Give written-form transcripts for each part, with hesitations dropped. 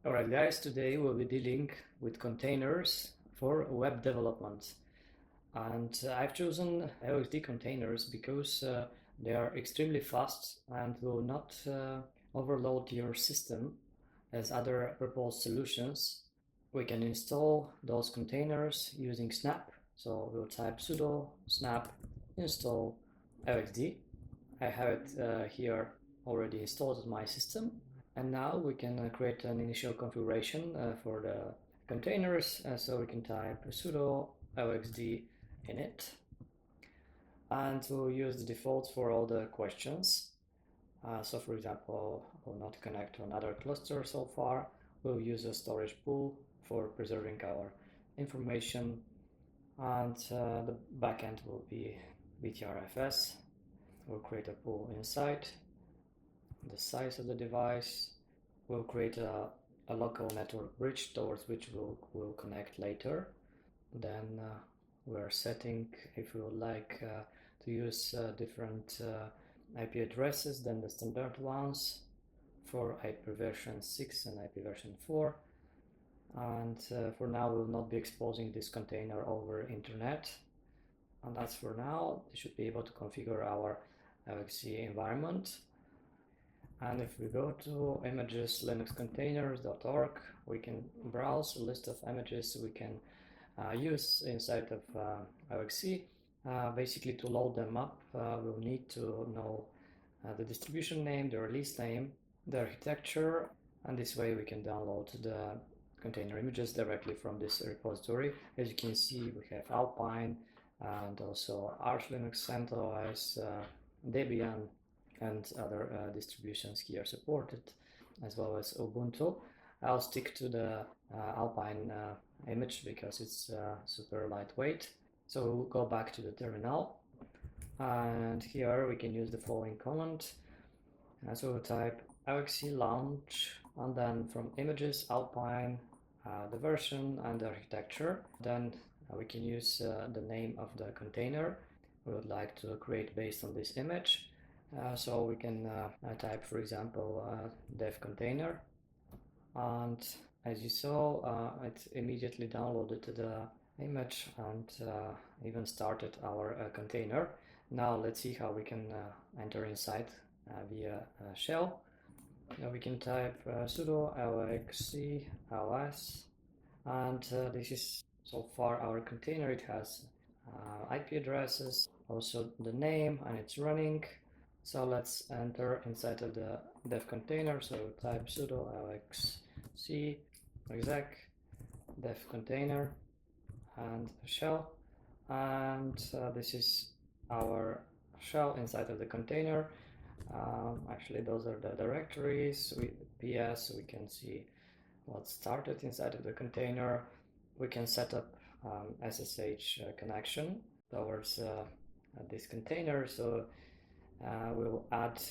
Alright guys, today we'll be dealing with containers for web development. And I've chosen LXD containers because they are extremely fast and will not overload your system as other proposed solutions. We can install those containers using snap. So we'll type sudo snap install LXD. I have it here already installed on my system. And now we can create an initial configuration for the containers. So we can type sudo LXD init. And we'll use the defaults for all the questions. So for example, we'll not connect to another cluster so far. We'll use a storage pool for preserving our information. And the backend will be btrfs. We'll create a pool inside the size of the device. We'll create a local network bridge towards which we'll connect later. Then we're setting if we would like to use different IP addresses than the standard ones for IP version 6 and IP version 4. And for now we'll not be exposing this container over internet. And that's for now. We should be able to configure our LXC environment. And if we go to images linuxcontainers.org, we can browse a list of images we can use inside of LXC. Basically, to load them up, we'll need to know the distribution name, the release name, the architecture, and this way we can download the container images directly from this repository. As you can see, we have Alpine and also Arch Linux CentOS, Debian, and other distributions here supported, as well as Ubuntu. I'll stick to the Alpine image because it's super lightweight. So we'll go back to the terminal, and here we can use the following command. So we'll type LXC launch, and then from images, Alpine, the version and the architecture. Then we can use the name of the container we would like to create based on this image. So we can type, for example, dev container, and as you saw, it immediately downloaded the image and even started our container. Now let's see how we can enter inside via shell. Now we can type sudo LXC ls, and this is so far our container. It has IP addresses, also the name, and it's running. So let's enter inside of the dev container. So type sudo lxc exec dev container and shell, and this is our shell inside of the container. Actually, those are the directories. PS, we can see what started inside of the container. We can set up SSH connection towards this container. So we'll add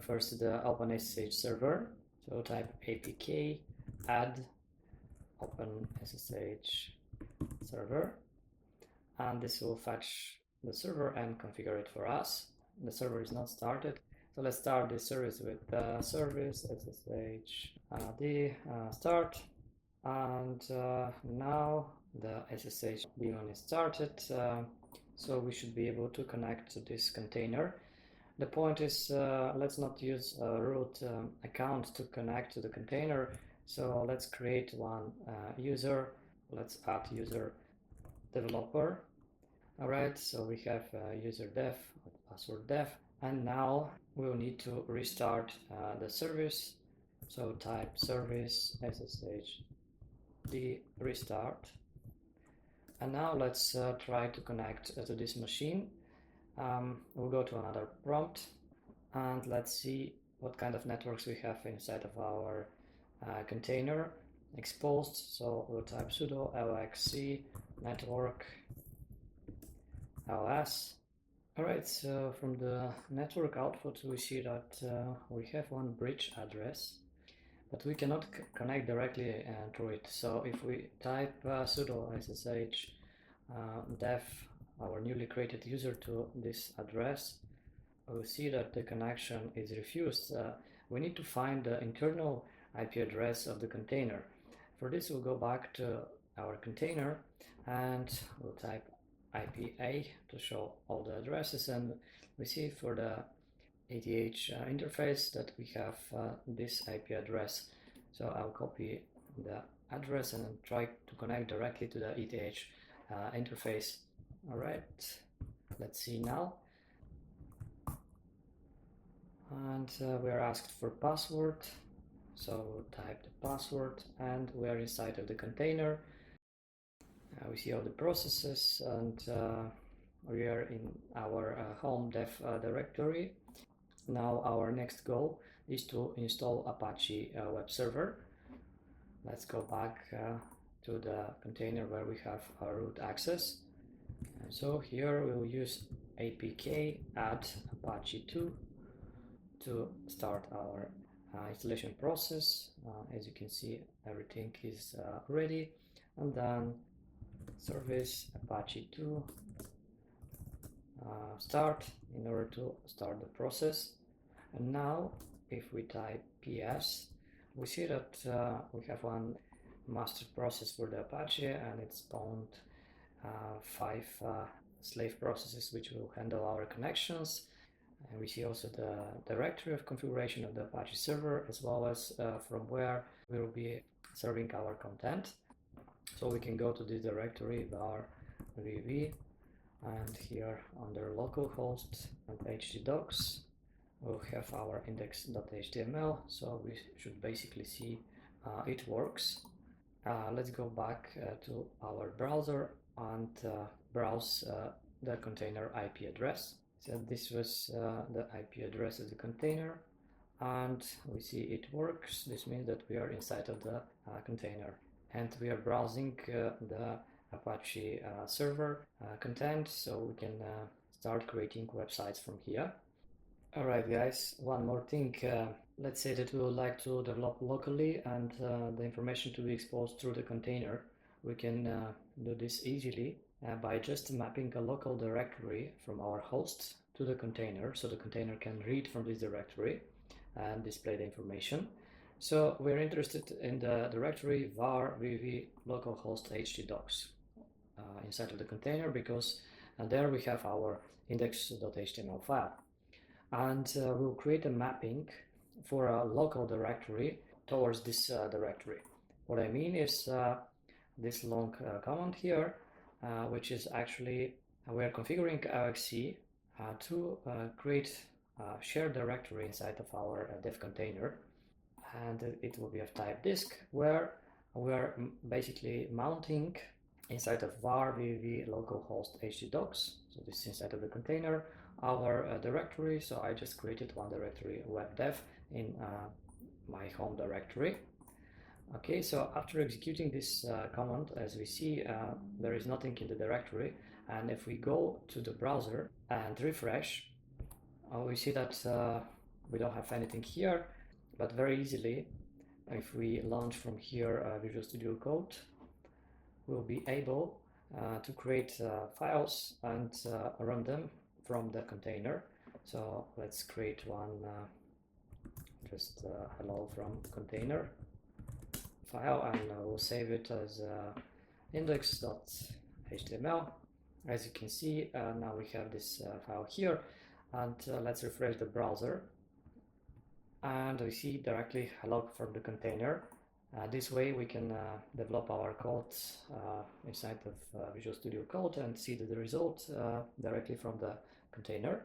first the OpenSSH server. So type apk add OpenSSH server, and this will fetch the server and configure it for us. The server is not started, so let's start this service with service SSH start, and now the SSH daemon is started, so we should be able to connect to this container. The point is, let's not use a root account to connect to the container. So let's create one user. Let's add user developer. All right, so we have user dev, password dev, and now we'll need to restart the service. So type service SSH restart. And now let's try to connect to this machine. We'll go to another prompt, and let's see what kind of networks we have inside of our container exposed. So we'll type sudo LXC network ls. Alright, so from the network output we see that we have one bridge address, but we cannot connect directly through it. So if we type sudo SSH dev our newly created user to this address, we'll see that the connection is refused. We need to find the internal IP address of the container. For this, we'll go back to our container and we'll type IPA to show all the addresses, and we see for the ATH interface that we have this IP address. So I'll copy the address and try to connect directly to the ETH interface. All right, let's see now. And we are asked for password, so we'll type the password, and we are inside of the container. We see all the processes, and we are in our home dev directory. Now our next goal is to install Apache web server. Let's go back to the container where we have our root access. And so here we will use apk add apache 2 to start our installation process. As you can see, everything is ready, and then service apache 2 start in order to start the process. And now if we type ps, we see that we have one master process for the Apache, and it spawned 5 slave processes which will handle our connections. And we see also the directory of configuration of the Apache server, as well as from where we will be serving our content. So we can go to this directory var vv, and here under localhost and htdocs we'll have our index.html, so we should basically see it works. Let's go back to our browser and browse the container IP address. So this was the IP address of the container, and we see it works. This means that we are inside of the container, and we are browsing the Apache server content, so we can start creating websites from here. Alright guys, one more thing. Let's say that we would like to develop locally and the information to be exposed through the container. We can do this easily by just mapping a local directory from our host to the container, so the container can read from this directory and display the information. So we're interested in the directory var vv localhost htdocs inside of the container, because there we have our index.html file. And we'll create a mapping for a local directory towards this directory. What I mean is this long command here, which is actually we are configuring LXC to create a shared directory inside of our dev container, and it will be of type disk, where we are basically mounting inside of var vv localhost htdocs. So this is inside of the container our directory. So I just created one directory, web dev, in my home directory. Okay, so after executing this command, as we see, there is nothing in the directory, and if we go to the browser and refresh, we see that we don't have anything here. But very easily, if we launch from here Visual Studio Code, we'll be able to create files and run them from the container. So let's create one, just hello from container file, and we'll save it as index.html. As you can see, now we have this file here, and let's refresh the browser, and we see directly hello from the container. This way we can develop our code inside of Visual Studio Code and see the result directly from the container.